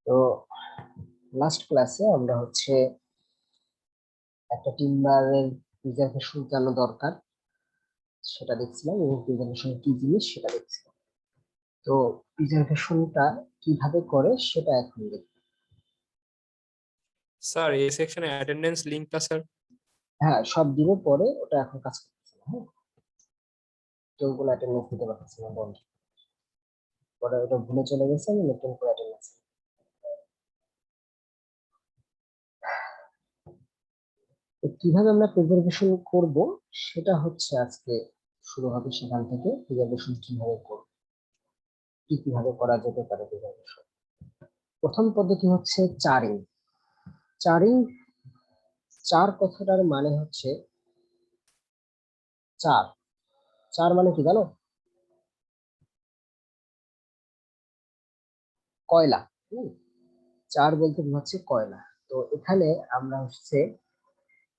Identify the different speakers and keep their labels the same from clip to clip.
Speaker 1: তো লাস্ট ক্লাসে আমরা হচ্ছে একটা টিম্বারের প্রিজার্ভেশন কেন দরকার সেটা দেখছিলাম এবং প্রিজার্ভেশন কি জিনিস সেটা দেখছিলাম। তো প্রিজার্ভেশনটা কিভাবে করে সেটা এখন দেখব।
Speaker 2: স্যার এই সেকশনে অ্যাটেন্ডেন্স লিংকটা স্যার
Speaker 1: হ্যাঁ, সব দিনে পরে ওটা এখন কাজ করতেছে না। হ্যাঁ, কেউ কোনো অ্যাটেন্ডেন্স দিতে পারতেছে না, বন্ধ। পরে ওটা ভুলে চলে গেছে, আমি নতুন করে অ্যাটেন্ডেন্স। তো কিভাবে আমরা প্রিজার্ভেশন করব সেটা হচ্ছে আজকে শুরু হবে সেখান থেকে। প্রিজার্ভেশন কিভাবে করব, কি কিভাবে করা যেতে পারে প্রিজার্ভেশন। প্রথম পদ্ধতি হচ্ছে চারিং। চারিং, চার কথাটার মানে হচ্ছে চার। চার মানে কি জানো? কয়লা। হুম, চার বলতে বোঝাচ্ছে কয়লা। তো এখানে আমরা হচ্ছে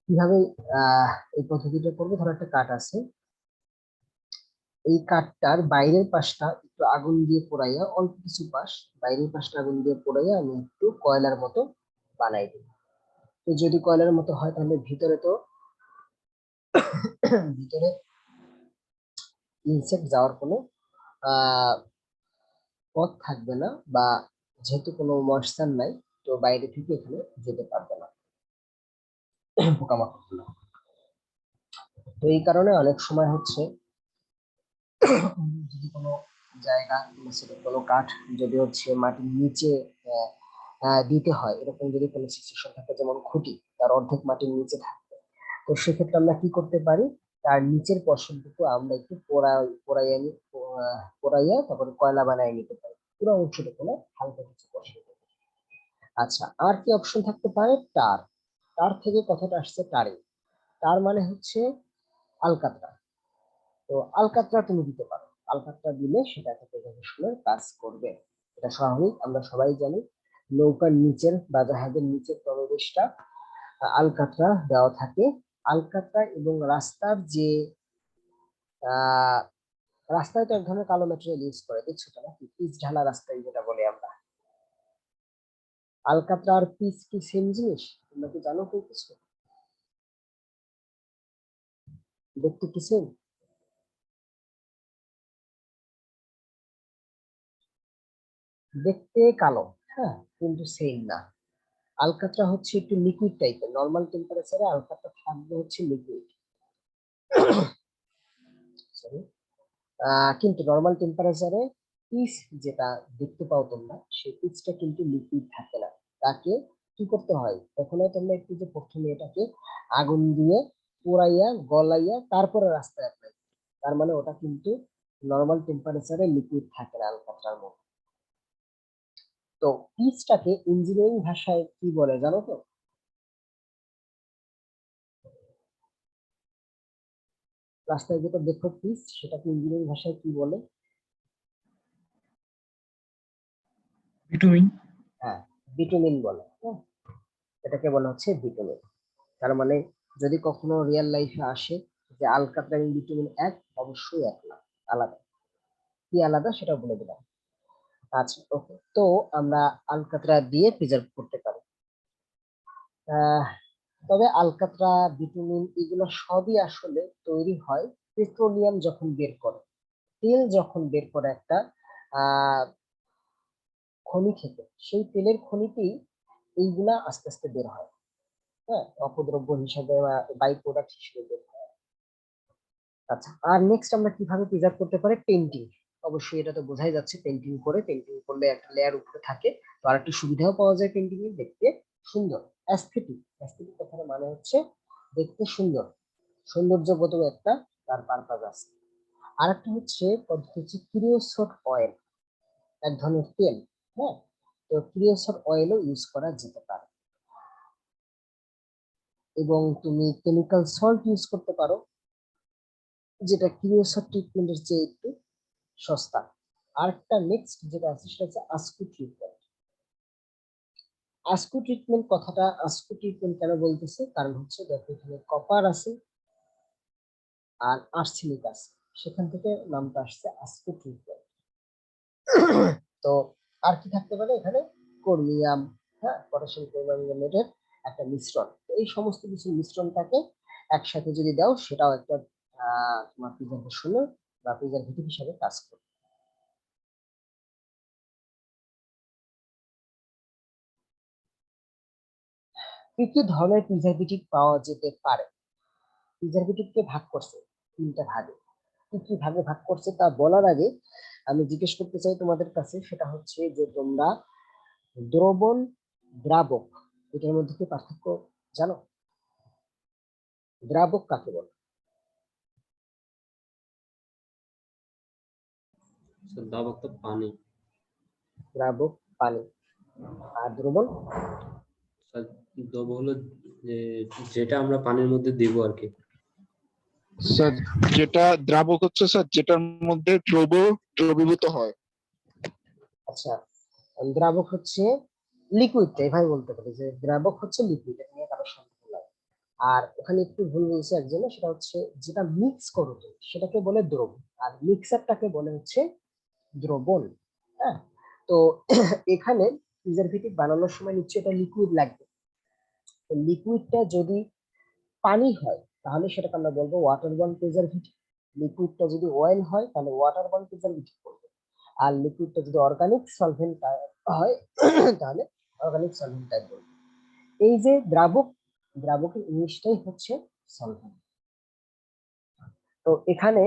Speaker 1: কিভাবে আহ এই পদ্ধতিটা করবো। ধরো একটা কাঠ আছে, এই কাঠটার বাইরের পাশটা একটু আগুন দিয়ে পোড়াইয়া, অল্প কিছু পাশ বাইরের পাশটা আগুন দিয়ে পোড়াইয়া আমি একটু কয়লার মতো বানাই দিই। তো যদি কয়লার মতো হয় তাহলে ভিতরে তো ভিতরে ইনসেক্ট যাওয়ার কোনো আহ পথ থাকবে না, বা যেহেতু কোনো ময়েশ্চার নাই, তো বাইরে থেকে এখানে যেতে পারবে না পোকামাকড় গুলো। তো এই কারণে অনেক সময় হচ্ছে যদি কোনো জায়গা কিংবা সেটা কোনো কাঠ যদি হচ্ছে মাটির নিচে আহ, দিতে হয়, এরকম যদি কোনো সিচুয়েশন থাকে, যেমন খুঁটি তার অর্ধেক মাটির নিচে থাকে, তো সেক্ষেত্রে আমরা কি করতে পারি, তার নিচের পর্ষণটুকু আমরা একটু পোড়াইয়া তারপরে কয়লা বানায় নিতে পারি, পুরো অংশটুকু না, হালকা কিছু পর্ষণ। আচ্ছা, আর কি অপশন থাকতে পারে? তার। তার থেকে কথাটা আসছে তারে। তার মানে হচ্ছে আলকাতরা। তো আলকাতরা তুমি দিতে পারো, আলকাতরা দিলে সেটা থেকে গবেষণার কাজ করবে। এটা স্বাভাবিক, আমরা সবাই জানি নৌকার নিচের বা জাহাজের নিচের তলদেশটা আলকাতরা দেওয়া থাকে। আলকাতরা এবং রাস্তার যে আহ রাস্তায় তো এক ধরনের কালো ম্যাটেরিয়াল ইউজ করে, দেখছো তো নাকি? পিচ ঢালা রাস্তায় যেটা বলে আমরা, আলকাতরা আর পিচ কি সেম জিনিস? তোমরা কি জানো কেউ কিছু? দেখতে কি সেম? দেখতে কালো, হ্যাঁ, কিন্তু সেম না। আলকাতরা হচ্ছে একটু লিকুইড টাইপের, নর্মাল টেম্পারেচারে আলকাতরা থাকবে হচ্ছে লিকুইড। সরি, কিন্তু নর্মাল টেম্পারেচারে পিচ যেটা দেখতে পাও তোমরা, সেই পিচটা কিন্তু লিকুইড থাকে না। তাকে কি করতে হয়, তখন তোমরা একটু যে প্রথমে এটাকে আগুন দিয়ে পোড়াইয়া গলাইয়া তারপরে রাস্তায় অ্যাপ্লাই। তার মানে ওটা কিন্তু নর্মাল টেম্পারেচারে লিকুইড থাকে না আলকাতরার মতো। তো পিচটাকে ইঞ্জিনিয়ারিং ভাষায় কি বলে জানো তো? রাস্তায় যেটা দেখো পিচ, সেটাকে ইঞ্জিনিয়ারিং ভাষায় কি বলে?
Speaker 3: বিটুমিন।
Speaker 1: হ্যাঁ, বিটুমিন বলে। হ্যাঁ, এটাকে বলা হচ্ছে বিটুমিন। তার মানে যদি কখনো রিয়েল লাইফে আসে যে আলকাতরা এবং বিটুমিন এক, অবশ্যই এক না, আলাদা। কি আলাদা সেটা বলে দিলাম। আচ্ছা, ওকে। তো আমরা আলকাতরা দিয়ে প্রিজার্ভ করতে পারি। আহ তবে আলকাতরা, বিটুমিন এগুলো সবই আসলে তৈরি হয় পেট্রোলিয়াম যখন বের করে, তেল যখন বের করে একটা আহ খনি থেকে, সেই তেলের খনিতেই এইগুলা আস্তে আস্তে বের হয়। হ্যাঁ, অপদ্রব্য হিসাবে বা বাই প্রোডাক্ট হিসেবে বের হয়। আচ্ছা, আর নেক্সট আমরা কিভাবে প্রিজার্ভ করতে পারি? পেন্টিং। অবশ্যই এটা তো বোঝাই যাচ্ছে, পেন্টিং করে, পেন্টিং করলে একটা লেয়ার উপরে থাকে, তো আর একটা সুবিধাও পাওয়া যায় পেন্টিং এর, দেখতে সুন্দর। অ্যাস্থেটিক, অ্যাস্থেটিক কথার মানে হচ্ছে দেখতে সুন্দর, সৌন্দর্যবোধ একটা তার পারপাস আছে। আর একটা হচ্ছে পদ্ধতি হচ্ছে ক্রিওসোট অয়েল, এক ধরনের তেল। হ্যাঁ, তো ক্রিওসোট অয়েলও ইউজ করা যেতে পারে, এবং তুমি কেমিক্যাল সল্ট ইউজ করতে পারো, যেটা ক্রিওসোট ট্রিটমেন্টের চেয়ে একটু সস্তা। আরেকটা নেক্সট যেটা আছে সেটা হচ্ছে আস্কু ট্রিটমেন্ট। আস্কু ট্রিটমেন্ট কথাটা, আস্কু ট্রিটমেন্ট কেন বলতেছে, কারণ হচ্ছে দেখো এখানে কপার আছে আর আর্সেনিক আছে, সেখান থেকে নামটা আসছে আস্কু ট্রিটমেন্ট। তো আর কি থাকতে পারে এখানে? ক্রোমিয়াম, হ্যাঁ, পটাশিয়াম ক্রোমিয়ামের একটা মিশ্রণ। তো এই সমস্ত কিছু মিশ্রণটাকে একসাথে যদি দাও সেটাও একটা তোমার প্রিজার্ভেশন বা প্রিজারভেটিভ হিসাবে কাজ করবে। কি কি ধরনের প্রিজারভেটিভ পাওয়া যেতে পারে? প্রিজারভেটিভকে ভাগ করছে তিনটা ভাগে। কি কি ভাগে ভাগ করছে তা বলার আগে আমি জিজ্ঞেস করতে চাই তোমাদের কাছে, সেটা হচ্ছে যে তোমরা দ্রবণ, দ্রাবক এটার মধ্যে কি পার্থক্য জানো? দ্রাবক কাকে বলে?
Speaker 3: স্যার দ্রাবক তো পানি।
Speaker 1: দ্রাবক পানি। আর দ্রবণ?
Speaker 3: স্যার দ্রব হলো যে যেটা আমরা পানির মধ্যে দিব আর কি।
Speaker 4: স্যার যেটা দ্রাবক হচ্ছে স্যার যেটার মধ্যে দ্রবীভূত হয়।
Speaker 1: আচ্ছা, দ্রাবক হচ্ছে লিকুইড, এভাবে বলতে পারি যে দ্রাবক হচ্ছে লিকুইড, এটা নিয়ে কারো সন্দেহ নাই। আর ওখানে একটু ভুল বলছে একজনে, সেটা হচ্ছে যেটা মিক্স করো তুমি সেটাকে বলে দ্রবণ, আর মিক্সারটাকে বলে হচ্ছে দ্রবণ। হ্যাঁ, তো এখানে প্রিজারভেটিভ বানানোর সময় নিশ্চয়ই এটা লিকুইড লাগবে। লিকুইডটা যদি পানি হয় তাহলে সেটাকে আমরা বলবো ওয়াটার বর্ন প্রিজারভেটিভ। লিকুইডটা যদি অয়েল হয় তাহলে ওয়াটার বর্ন প্রিজারভেটিভ বলবো। আর লিকুইডটা যদি অর্গানিক সলভেন্ট হয় তাহলে অর্গানিক সলভেন্ট টাইপ বলবো। এই যে দ্রাবক, দ্রাবকের ইংলিশটাই হচ্ছে সলভেন্ট। তো এখানে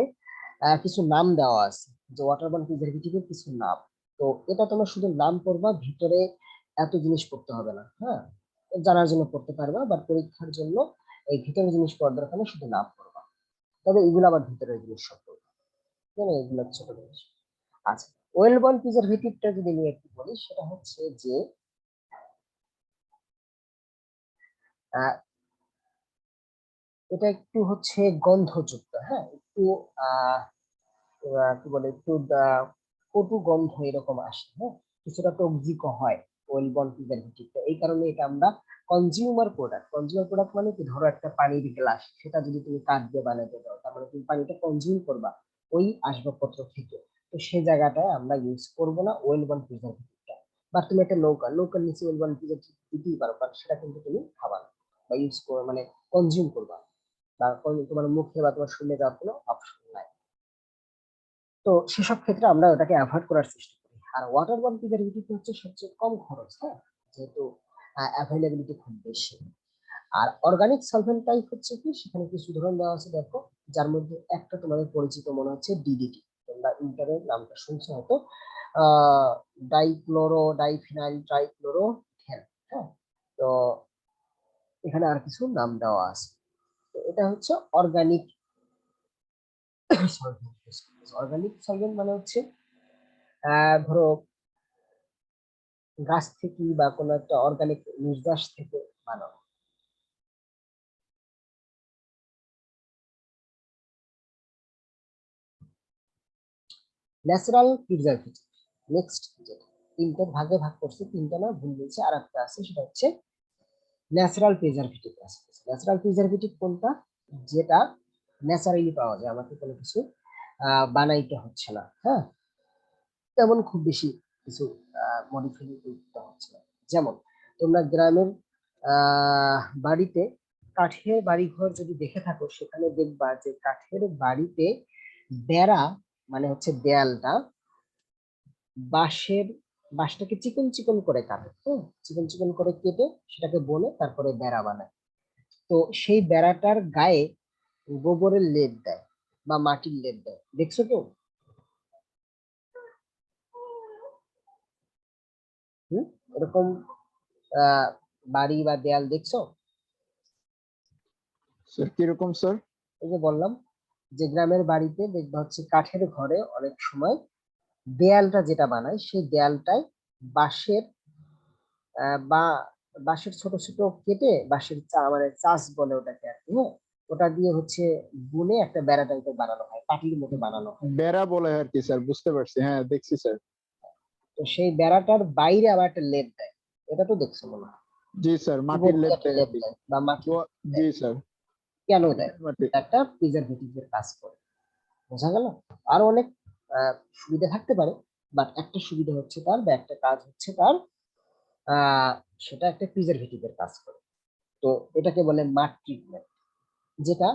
Speaker 1: কিছু নাম দেওয়া আছে, যে ওয়াটার বর্ন প্রিজারভেটিভের কিছু নাম। তো এটা তোমরা শুধু নাম পড়বা, ভিতরে এত জিনিস পড়তে হবে না। হ্যাঁ, জানার জন্য পড়তে পারবা, বা পরীক্ষার জন্য এই ভিতরের জিনিস পড়ার দরকার নেই, শুধু নাম পড়বা। তবে এগুলো আবার ভিতরের জিনিস সব পড়বা, মানে এগুলো ছোট জিনিস। আচ্ছা, ওয়েল বর্ন প্রিজারভেটিভটা যদি নিয়ে একটু বলি, সেটা হচ্ছে যে আহ, এটা একটু হচ্ছে গন্ধযুক্ত, হ্যাঁ, একটু আহ কি বলে, একটু কটু গন্ধ এরকম আসে, হ্যাঁ, কিছুটা টক্সিক হয় ওয়েল বর্ন প্রিজারভেটিভটা। এই কারণে এটা আমরা কনজিউমার প্রোডাক্ট। কনজিউমার প্রোডাক্ট মানে কি, ধরো একটা পানির গ্লাস, সেটা যদি তুমি কাঠ দিয়ে বানাতে দাও তার মানে তুমি পানিটা কনজিউম করবা ওই আসবাবপত্র থেকে। তো সেই জায়গাটায় আমরা ইউজ করব না ওয়েল বর্ন প্রিজারভেটিভটা। বা তুমি একটা নৌকা, নৌকার নিচে ওয়েল বর্ন প্রিজারভেটিভ দিতেই পারো, কারণ সেটা কিন্তু তুমি খাবা না বা ইউজ করবে, মানে কনজিউম করবা, বা তোমার মুখে বা তোমার শরীরে যাওয়ার কোনো অপশন নাই। তো সেসব ক্ষেত্রে আমরা ওটাকে অ্যাভয়েড করার চেষ্টা করি। আর ওয়াটার বর্ন প্রিজারভেটিভ হচ্ছে সবচেয়ে কম খরচ, হ্যাঁ, যেহেতু অ্যাভেলেবিলিটি খুব বেশি। আর অর্গানিক সলভেন্ট টাইপ হচ্ছে কি, সেখানে কিছু উদাহরণ দেওয়া আছে দেখো, যার মধ্যে একটা তোমাদের পরিচিত মনে হচ্ছে ডিডিটি। তোমরা ইন্টারনেট নামটা শুনছো হয়তো, ডাইক্লোরো ডাইফিনাইল ট্রাইক্লোরো। হ্যাঁ, তো এখানে আর কিছু নাম দেওয়া আছে। তো এটা হচ্ছে অর্গানিক সলভেন্ট। অর্গানিক সলভেন্ট মানে হচ্ছে ধরো গাছ থেকে বা কোনো একটা অর্গানিক নির্যাস থেকে বানানো। ন্যাচারাল প্রিজারভেটিভ নেক্সট, যেটা তিনটে ভাগে ভাগ করছে, তিনটা না ভুল বলছে, আর একটা আছে, সেটা হচ্ছে ন্যাচারাল প্রিজারভেটিভ। ন্যাচারাল প্রিজারভেটিভ কোনটা? যেটা ন্যাচারালি পাওয়া যায়, আমাকে কোনো কিছু বানাইতে হচ্ছে না, হ্যাঁ, তেমন খুব বেশি কিছু মডিফাই করতে হচ্ছে না। যেমন তোমরা গ্রামের বাড়িতে কাঠের বাড়ি ঘর যদি দেখে থাকো, সেখানে দেখবা যে কাঠের বাড়িতে বেড়া, মানে হচ্ছে দেয়ালটা বাঁশের, বাঁশটাকে চিকন চিকন করে কাটে, হ্যাঁ, চিকন চিকন করে কেটে সেটাকে বলে তারপরে বেড়া বানায়। তো সেই বেড়াটার গায়ে গোবরের লেপ দেয় বা মাটির লেপ দেয়, দেখছো কেউ? এরকম আহ বাড়ি বা দেয়াল দেখছো?
Speaker 4: স্যার কিরকম স্যার?
Speaker 1: এই যে বললাম যে গ্রামের বাড়িতে দেখবা হচ্ছে কাঠের ঘরে অনেক সময় দেয়ালটা যেটা বানায় সেই দেয়ালটায় বাঁশের বা বাঁশের ছোট ছোট কেটে বাঁশের মানে চাষ বলে ওটাকে আর কি, হ্যাঁ, ওটা দিয়ে হচ্ছে বুনে একটা বেড়া টাইপের বানানো হয়, পাটির মতো বানানো হয়।
Speaker 4: বেড়া বলে আর কি স্যার, বুঝতে পারছি, হ্যাঁ দেখছি স্যার।
Speaker 1: তো সেই বেড়াটার বাইরে আবার একটা লেপ দেয়, এটা তো দেখছো মনে হয়,
Speaker 4: জি স্যার, মাটির
Speaker 1: গোবর দিয়ে
Speaker 4: লেপ
Speaker 1: একটা
Speaker 4: দেয় আর
Speaker 1: লেপ
Speaker 4: কি।
Speaker 1: দেয় বা মাটি
Speaker 4: জি
Speaker 1: দেয়।
Speaker 4: স্যার।
Speaker 1: কেন দেয়?
Speaker 4: মাটি।
Speaker 1: এটা একটা প্রিজারভেটিভ এর কাজ করে, বোঝা গেল? আরো অনেক সুবিধা থাকতে পারে, বাট একটা সুবিধা হচ্ছে তার বা একটা কাজ হচ্ছে তার, আহ সেটা একটা প্রিজারভেটিভের কাজ করে। তো এটাকে বলে মাড ট্রিটমেন্ট, যেটা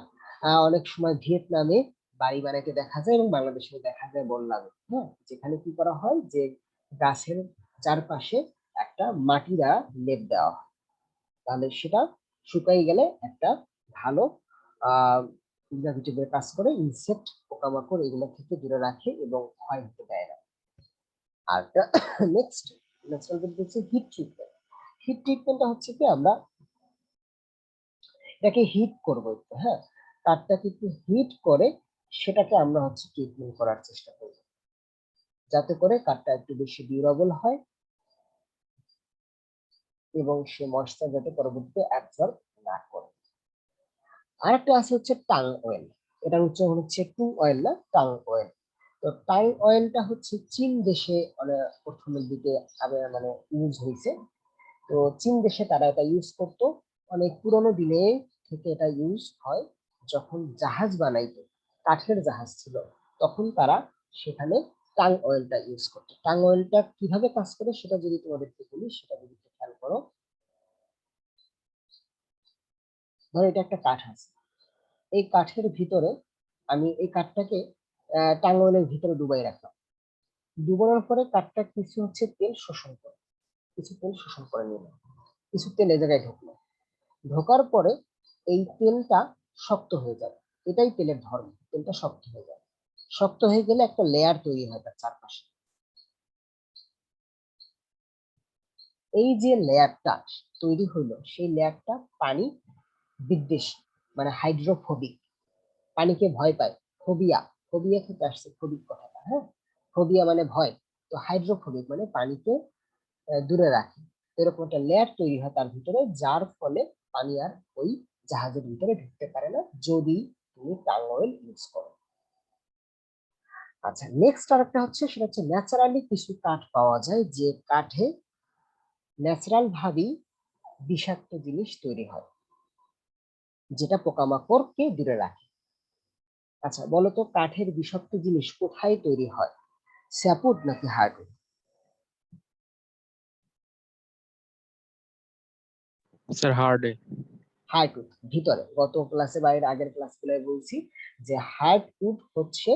Speaker 1: অনেক সময় ভিয়েতনামে বাড়ি বানাইতে দেখা যায় এবং বাংলাদেশে দেখা যায় বললামে। হ্যাঁ, যেখানে কি করা হয় যে গাছের চারপাশে একটা মাটি দ্বারা লেপ দেওয়া হয়, তাহলে সেটা শুকাই গেলে একটা ভালো আহ প্রিজারভেটিভের কাজ করে, ইনসেক্ট পোকামাকড় এগুলো থেকে দূরে রাখে এবং ক্ষয় হতে দেয় না। আর নেক্সট ন্যাচারাল পদ্ধতি হচ্ছে হিট ট্রিটমেন্ট। হিট ট্রিটমেন্টটা হচ্ছে কি আমরা এটাকে হিট করবো একটু, হ্যাঁ, কাঠটাকে একটু হিট করে সেটাকে আমরা হচ্ছে ট্রিটমেন্ট করার চেষ্টা করবো, যাতে করে কাঠটা একটু বেশি ডিউরেবল হয় এবং সে ময়েশ্চার যাতে পরবর্তীতে অ্যাবজর্ব না করে। আরেকটা আছে হচ্ছে টাং অয়েল। এটা হচ্ছে টু অয়েল না, টাং অয়েল। তো টাং অয়েলটা হচ্ছে চীন দেশে প্রথমের দিকে মানে ইউজ হয়েছে। তো চীন দেশে তারা এটা ইউজ করতো অনেক পুরোনো দিনে থেকে। এটা ইউজ হয় যখন জাহাজ বানাইতো, কাঠের জাহাজ ছিল, তখন তারা সেখানে টাং অয়েলটা ইউজ করতো। টাং অয়েলটা কিভাবে কাজ করে সেটা যদি তোমাদেরকে বলি, সেটা যদি একটু খেয়াল করো। ধরো এটা একটা কাঠ আছে, এই কাঠের ভিতরে আমি এই কাঠটাকে টাং অয়েলের ভিতরে ডুবাই রাখলাম। ডুবানোর পরে কাঠটা কিছু হচ্ছে তেল শোষণ করে, কিছু তেল শোষণ করে নিল, কিছু তেল এ জায়গায় ঢুকলো। ঢোকার পরে এই তেলটা শক্ত হয়ে যাবে, এটাই তেলের ধর্ম, তেলটা শক্ত হয়ে যাবে। শক্ত হয়ে গেলে একটা লেয়ার তৈরি হয় তার চারপাশে। এই যে লেয়ারটা তৈরি হইলো, সেই লেয়ারটা পানি বিদ্বেষী, মানে হাইড্রোফোবিক, পানিকে ভয় পায়। ফোবিয়া, ফোবিয়া থেকে আসছে ফোবিক কথাটা, হ্যাঁ, ফোবিয়া মানে ভয়। তো হাইড্রোফোবিক মানে পানিকে দূরে রাখে। এরকম একটা লেয়ার তৈরি হয় তার ভিতরে, যার ফলে পানি আর ওই জাহাজের ভিতরে ঢুকতে পারে না যদি তুমি টাং অয়েল ইউজ করো। আচ্ছা, নেক্সট আরেকটা হচ্ছে, সেটা হচ্ছে ন্যাচারালি কিছু কাঠ পাওয়া যায় যে কাঠে ন্যাচারাল ভাবেই বিষাক্ত জিনিস তৈরি হয়, যেটা পোকামাকড়কে দূরে রাখে। আচ্ছা বলো তো, কাঠের বিষাক্ত জিনিস কোথায় তৈরি হয়, স্যাপুট নাকি হার্ডউড?
Speaker 2: স্যার হার্ডে।
Speaker 1: হার্ডউড ভিতরে, গত ক্লাসে বা এর আগের ক্লাসগুলোয় বলছি যে হার্ডউড হচ্ছে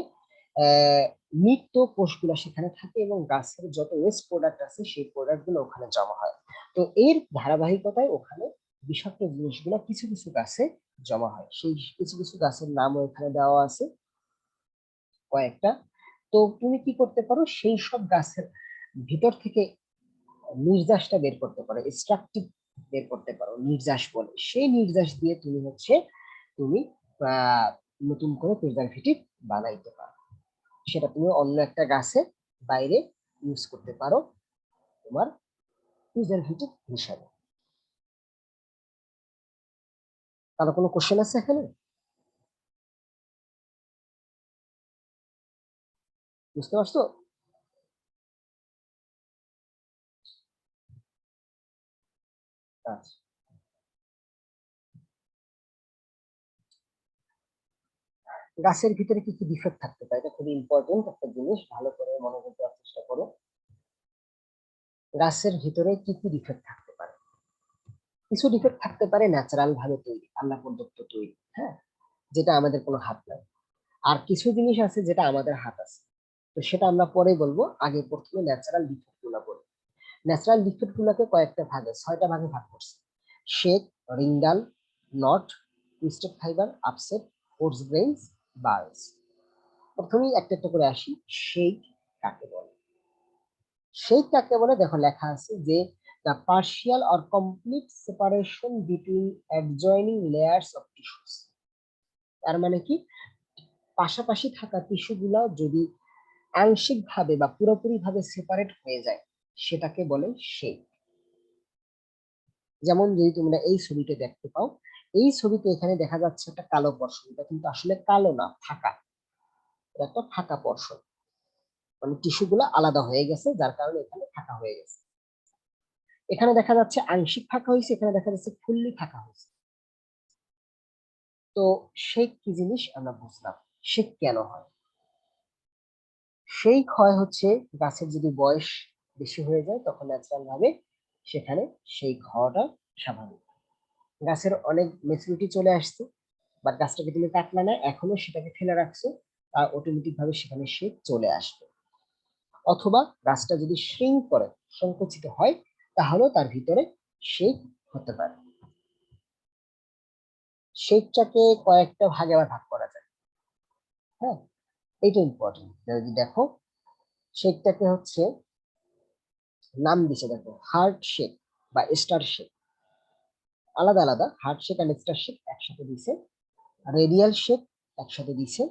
Speaker 1: মৃত কোষগুলো সেখানে থাকে এবং গাছের যত ওয়েস্ট প্রোডাক্ট আছে সেই প্রোডাক্ট গুলো ওখানে জমা হয়। তো এর ধারাবাহিকতায় ওখানে বিষাক্ত জিনিসগুলো কিছু কিছু গাছে জমা হয়। সেই কিছু কিছু গাছের নামও এখানে দেওয়া আছে কয়েকটা। তো তুমি কি করতে পারো, সেই সব গাছের ভিতর থেকে নির্যাসটা বের করতে পারো, এক্সট্রাকটিভ বের করতে পারো, নির্যাস বলে। সেই নির্যাস দিয়ে তুমি আহ নতুন করে প্রিজারভেটিভ বানাইতে পারো। সেটা তুমি অন্য একটা গাছে বাইরে ইউজ করতে পারো তোমার প্রিজারভেটিভ হিসাবে। কারো কোনো কোশ্চেন আছে এখানে? বুঝতে পারছো? আচ্ছা, গাছের ভিতরে কি কি ডিফেক্ট থাকতে পারে, এটা খুবই ইম্পর্টেন্ট একটা জিনিস, ভালো করে মনোযোগ দেওয়ার চেষ্টা করো। গাছের ভিতরে কি কি ডিফেক্ট থাকতে পারে? কিছু ডিফেক্ট থাকতে পারে ন্যাচারাল ভাবে তৈরি, আল্লাহ প্রদত্ত তৈরি, হ্যাঁ, যেটা আমাদের কোনো হাত নাই। আর কিছু জিনিস আছে যেটা আমাদের হাত আছে, তো সেটা আমরা পরে বলবো। আগে প্রথমে ন্যাচারাল ডিফেক্ট গুলা বলি। ন্যাচারাল ডিফেক্ট গুলাকে কয়েকটা ভাগে, 6টা ভাগে ভাগ করছে: shake, rind gall, knot, twisted fibre, upset, force grains, burrs. প্রথমেই একটা একটা করে আসি। শেক কাকে বলে? শেক কাকে বলে দেখো, লেখা আছে যে the partial or complete separation between adjoining layers of tissues। তার মানে কি, পাশাপাশি থাকা টিস্যু গুলা যদি আংশিক ভাবে বা পুরোপুরি ভাবে সেপারেট হয়ে যায়, সেটাকে বলে শেক। যেমন যদি তোমরা এই ছবিতে দেখতে পাও, এই ছবিতে এখানে দেখা যাচ্ছে একটা কালো পর্ষণ, এটা কিন্তু আসলে কালো না, ফাঁকা। এটা একটা ফাঁকা পর্ষণ, মানে টিস্যু গুলা আলাদা হয়ে গেছে, যার কারণে এখানে ফাঁকা হয়ে গেছে। এখানে দেখা যাচ্ছে আংশিক ফাঁকা হয়েছে, এখানে দেখা যাচ্ছে ফুললি ফাঁকা হয়েছে। তো শেক কি জিনিস আমরা বুঝলাম। শেক কেন হয়? সেই ক্ষয় হচ্ছে গাছের যদি বয়স বেশি হয়ে যায় তখন ন্যাচারাল ভাবে সেখানে সেই ক্ষয়টা স্বাভাবিক। গাছের অনেক ম্যাচুরিটি চলে আসছে, বাট গাছটাকে তুমি কাটলে না, এখনো সেটাকে ফেলে রাখছো, আর অটোমেটিক ভাবে সেখানে সে চলে আসবে। অথবা গাছটা যদি শ্রিঙ্ক করে, সংকুচিত হয়, তাহলেও তার ভিতরে শেক হতে পারে। শেকটাকে কয়েকটা ভাগে আবার ভাগ করা যায়। হ্যাঁ, এটা ইম্পর্টেন্ট। যদি দেখো শেকটাকে হচ্ছে নাম দিছে, দেখো হার্ট শেক বা স্টার শেক, আলাদা আলাদা। হার্ট শেক আর স্টার শেক একসাথে দিছে, রেডিয়াল শেক একসাথে দিছে,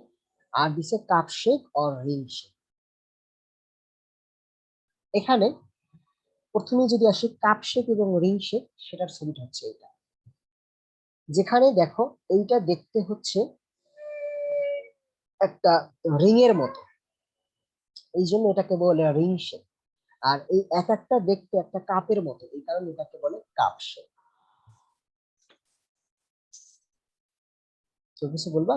Speaker 1: আর দিছে cup shake or ring shake. এখানে প্রথমে যদি আসি কাপ শেক এবং রিং শেক, সেটার ছবিটা হচ্ছে এটা। যেখানে দেখো এইটা দেখতে হচ্ছে একটা রিং এর মতো, এই জন্য এটাকে বলে রিং শেক। আর এই এক একটা দেখতে একটা কাপের মতো, এই কারণে এটাকে বলে কাপ শেক। কেউ কিছু বলবা?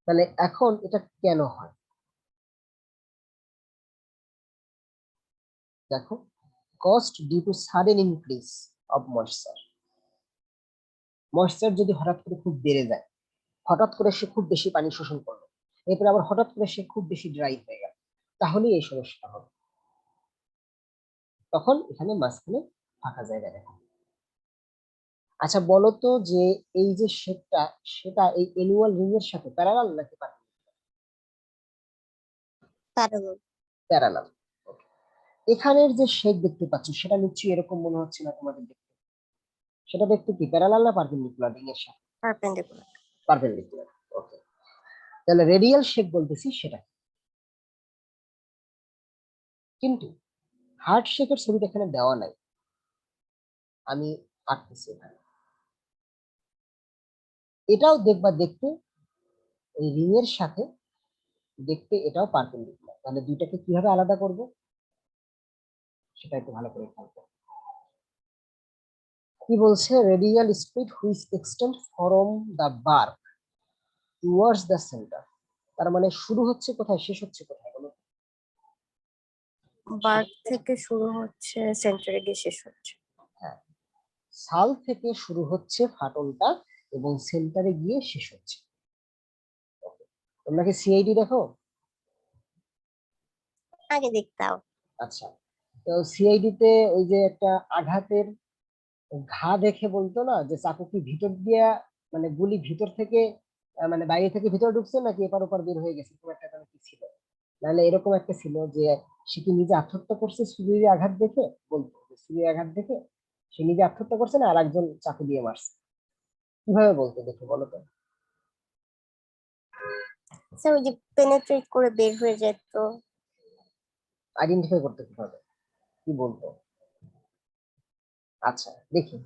Speaker 1: তাহলে এখন এটা কেন হয় দেখো, caused due to sudden increase of moisture. Moisture যদি হঠাৎ করে খুব বেড়ে যায়, হঠাৎ করে সে খুব বেশি পানি শোষণ করলো, এরপরে আবার হঠাৎ করে সে খুব বেশি ড্রাই হয়ে গেল, তাহলেই এই সমস্যা হবে। তখন এখানে মাঝখানে ফাঁকা জায়গা দেখা যায়। আচ্ছা বলো তো যে এই যে শেপটা, সেটা এই অ্যানুয়াল রিং এর সাথে প্যারালাল নাকি
Speaker 5: প্যারালাল।
Speaker 1: প্যারালাল? এখানের যে শেপ দেখতে পাচ্ছ সেটা নিশ্চয়ই এরকম মনে হচ্ছে না তোমাদের দেখতে? সেটা দেখতে কি প্যারালাল না পারপেন্ডিকুলার রিং এর সাথে?
Speaker 5: পারপেন্ডিকুলার।
Speaker 1: পারপেন্ডিকুলার। ওকে, তাহলে রেডিয়াল শেপ বলতেছি সেটা। কিন্তু হার্ট শেপের ছবিটা এখানে দেওয়া নাই, আমি আঁকতেছি এখানে। এটাও দেখবা দেখতে এই রিং এর সাথে দেখতে এটাও পারপেন্ডিকুলার। তাহলে দুইটাকে কিভাবে আলাদা করব সেটা একটু ভালো করে খেয়াল করো। কি বলছে? Radial speed which extend from the bark towards the centre. তার মানে শুরু হচ্ছে কোথায়, শেষ হচ্ছে কোথায় বলো?
Speaker 5: বার্ক থেকে শুরু হচ্ছে, সেন্টারে গিয়ে শেষ হচ্ছে।
Speaker 1: হ্যাঁ, সাল থেকে শুরু হচ্ছে ফাটলটা এবং সেন্টারে গিয়ে শেষ হচ্ছে। তোমরা কি সিআইডি দেখো?
Speaker 5: আগে দেখতাম।
Speaker 1: আচ্ছা, তো সিআইডি তে ওই যে একটা আঘাতের ঘা দেখে বলতো না যে চাকু কি ভিতর দিয়া, মানে গুলি ভিতর থেকে মানে বাইরে থেকে ভিতরে ঢুকছে নাকি এপার ওপার বের হয়ে গেছে, খুব একটা কি ছিল। নাহলে এরকম একটা ছিল যে সে কি নিজে আত্মহত্যা করছে ছুরির আঘাত দেখে, বলতো যে ছুরির আঘাত দেখে সে নিজে আত্মহত্যা করছে না আর একজন চাকু দিয়ে মারছে, কিভাবে বলতো দেখে বলো তো?
Speaker 5: স্যার ওই যে পেনেট্রেট করে বের হয়ে যেত।
Speaker 1: আইডেন্টিফাই করতে কিভাবে, কি বলতো? আচ্ছা দেখি,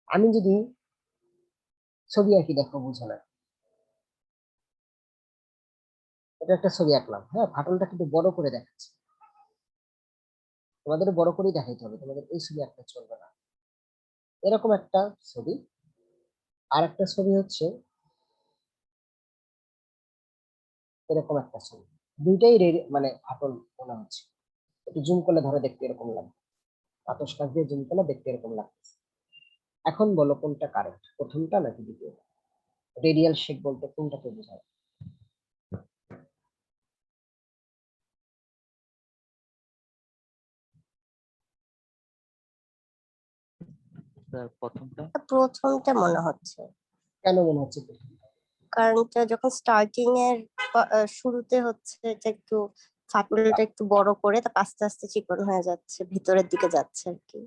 Speaker 1: আমি যদি ছবি আঁকি, দেখো বুঝো না, এটা একটা ছবি আঁকলাম, হ্যাঁ, ফাটলটা কিন্তু বড় করে দেখাচ্ছে, তোমাদের বড় করেই দেখাইতে হবে, তোমাদের এই ছবি আঁকতে চলবে না। এরকম একটা ছবি, আর একটা ছবি হচ্ছে এরকম একটা ছবি, দুইটাই মানে ফাটল মনে হচ্ছে। একটু জুম করলে ধরে দেখতে এরকম লাগবে, আতস কাচ দিয়ে জুম করলে দেখতে এরকম লাগছে। এখন বলো কোনটা কারেক্ট, প্রথমটা নাকি দ্বিতীয়টা? রেডিয়াল শেপ বলতে কোনটাকে বোঝায়?
Speaker 2: স্যার প্রথমটা।
Speaker 5: প্রথমটা মনে হচ্ছে,
Speaker 1: কেন মনে হচ্ছে প্রথমটা?
Speaker 5: কারণ এটা যখন স্টার্টিং এর শুরুতে হচ্ছে এটা একটু ফাটলটা একটু বড় করে তারপর আস্তে আস্তে চিকন হয়ে যাচ্ছে, ভিতরের দিকে যাচ্ছে আর কি।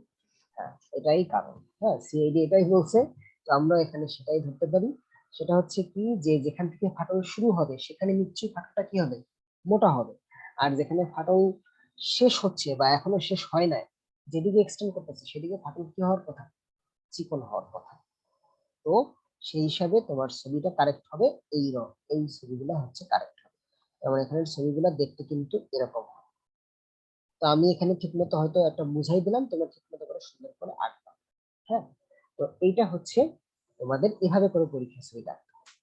Speaker 1: হ্যাঁ, এটাই কারণ। হ্যাঁ, সিআইডি এটাই বলছে, তো আমরা এখানে সেটাই ধরতে পারি। সেটা হচ্ছে কি যে যেখান থেকে ফাটল শুরু হবে সেখানে নিশ্চয়ই ফাটলটা কি হবে, মোটা হবে। আর যেখানে ফাটল শেষ হচ্ছে বা এখনো শেষ হয় নাই, যেদিকে এক্সটেন্ড করতেছে সেদিকে ফাটল কি হওয়ার কথা, চিকন হওয়ার কথা। তো সেই হিসাবে তোমার ছবিটা কারেক্ট হবে, এই ছবিগুলো হচ্ছে কারেক্ট হবে। যেমন এখানে ছবিগুলো দেখতে কিন্তু এরকম হয়। তো আমি এখানে ঠিকমতো হয়তো একটা বুঝাই দিলাম, তোমরা ঠিকমতো করে সুন্দর করে আঁকবা। হ্যাঁ, তো এইটা হচ্ছে তোমাদের এভাবে করে পরীক্ষা ছবি আঁকতে হবে।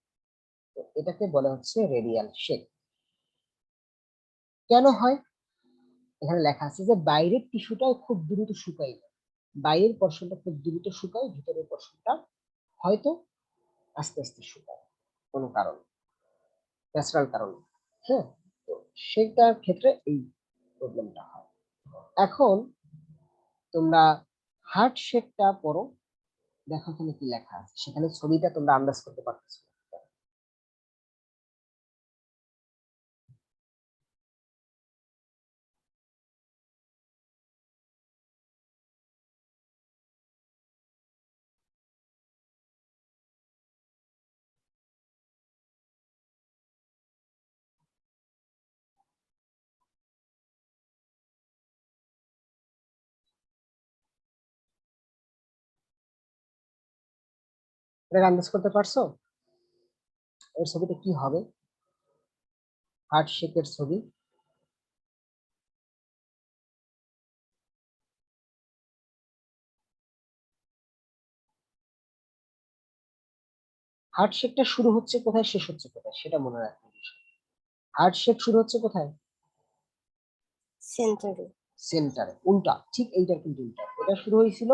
Speaker 1: তো এটাকে বলা হচ্ছে রেডিয়াল শেপ। কেন হয়? এখানে লেখা আছে যে বাইরের টিস্যুটা খুব দ্রুত শুকায় যায়, বাইরের পোর্শনটা খুব দ্রুত শুকায়, ভিতরের পোর্শনটা হয়তো আস্তে আস্তে শুকায় কোনো কারণ, ন্যাচারাল কারণে। হ্যাঁ, তো সেটার ক্ষেত্রে এই প্রবলেমটা হয়। এখন তোমরা হার্ট শেপটা পড়ো, দেখো এখানে কি লেখা আছে, সেখানে ছবিটা তোমরা আন্দাজ করতে পারতেছো। এটা আন্দাজ করতে পারছো এর ছবিটা কি হবে? হার্ট শেপের ছবি। হার্ট শেপটা শুরু হচ্ছে কোথায়, শেষ হচ্ছে কোথায়, সেটা মনে রাখতে হবে। হার্ট শেপ শুরু হচ্ছে কোথায়?
Speaker 5: সেন্টারে।
Speaker 1: সেন্টারে। উল্টা, ঠিক এইটার কিন্তু উল্টা, এটা শুরু হয়েছিল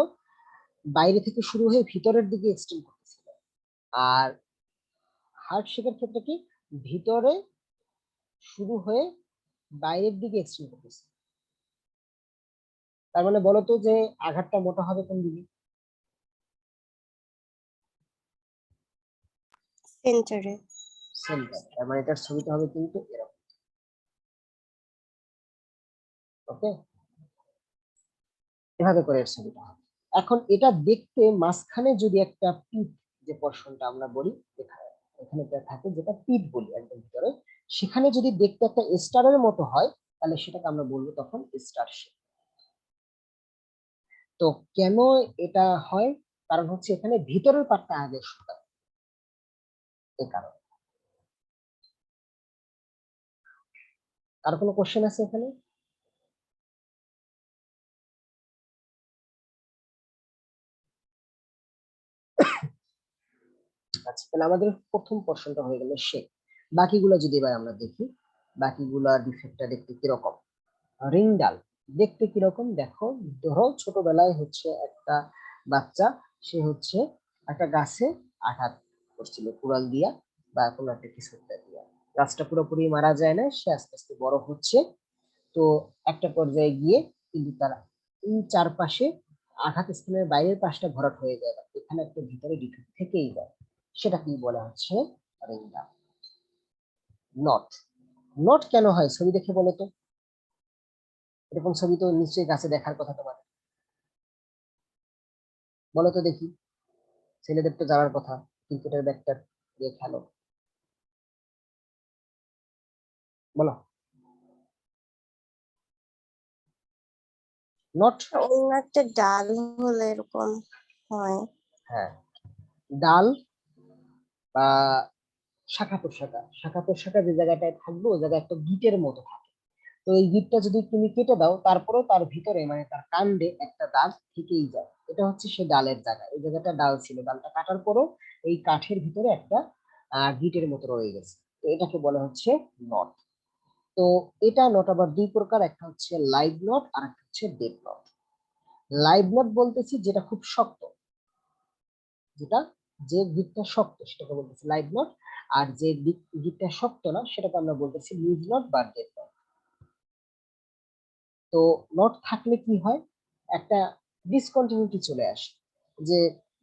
Speaker 1: বাইরে থেকে শুরু হয়ে ভিতরের দিকে এক্সটেন্ড করতেছিল। আর হার্ট শেপের ক্ষেত্রে কি, ভিতরে শুরু হয়ে বাইরের দিকে এক্সটেন্ড করতেছে। তার মানে বলো তো যে আঘাতটা মোটা হবে কোন দিকে?
Speaker 5: সেন্টারে।
Speaker 1: সেন্টার। তার মানে এটার ছবিটা হবে কিন্তু এরকম। ওকে, এভাবে করে এর ছবিটা হবে। এখন এটা দেখতে মাঝখানে যদি একটা পিঠ, যে পোর্শনটা আমরা বলি এখানে, এখানে একটা থাকে যেটা পিঠ বলি একদম ভিতরে, সেখানে যদি দেখতে একটা স্টারের মতো হয়, তাহলে সেটাকে আমরা বলবো তখন স্টার শেপ। তো কেন এটা হয়? কারণ হচ্ছে এখানে ভিতরের পার্টটা আগে শুকায়, এই কারণে। আর কোনো কোশ্চেন আছে এখানে? আচ্ছা, তাহলে আমাদের প্রথম পোর্শনটা হয়ে গেল শেপ। বাকিগুলো যদি এবার আমরা দেখি, বাকিগুলোর ডিফেক্টটা দেখতে কিরকম। রিং ডাল দেখতে কিরকম দেখো। ধরো ছোটবেলায় হচ্ছে একটা বাচ্চা, সে হচ্ছে একটা গাছে আঘাত করছিল কুড়াল দিয়া বা কোনো একটা কিছু একটা দিয়া, গাছটা পুরোপুরি মারা যায় না, সে আস্তে আস্তে বড় হচ্ছে। তো একটা পর্যায়ে গিয়ে কিন্তু তার এই চারপাশে আঘাত স্থানের বাইরের পাশটা ভরাট হয়ে যায়, এখানে একটা ভিতরে ডিফেক্ট থেকেই যায়, সেটা কি বলা হচ্ছে রিং ডাল। নট, নট কেন হয় ছবি দেখে বলো তো? এরকম ছবি তো নিশ্চয়ই গাছে দেখার কথা তোমার, বলো তো দেখি। ছেলেদের তো যাওয়ার কথা ক্রিকেটের ব্যাটটা দিয়ে খেলো, বলো। নট।
Speaker 5: অন্য একটা ডাল হলে এরকম হয়।
Speaker 1: হ্যাঁ, ডাল বা শাখা প্রশাখা, শাখা প্রশাখা যে জায়গাটায় থাকবে ওই জায়গায় একটা গিটের মতো থাকে। তো এই গিটটা যদি তুমি কেটে দাও, তারপরেও তার ভিতরে মানে তার কাণ্ডে একটা দাগ থেকেই যায়, এটা হচ্ছে সে ডালের জায়গা। এই জায়গাটা ডাল ছিল, ডালটা কাটার পরও এই কাঠের ভিতরে একটা গিটের মতো রয়ে গেছে, তো এটাকে বলা হচ্ছে নট। তো এটা নট আবার দুই প্রকার, একটা হচ্ছে লাইভ নট আর একটা হচ্ছে ডেড নট। লাইভ নট বলতেছি যেটা খুব শক্ত, যেটা, যে গিটটা শক্ত সেটাকে বলতেছি লাইভ নট, আর যে গিটটা শক্ত না সেটাকে আমরা বলতেছি লুজ নট বা ডেড নট। তো নট থাকলে কি হয়, একটা ডিসকন্টিনিউটি চলে আসে, যে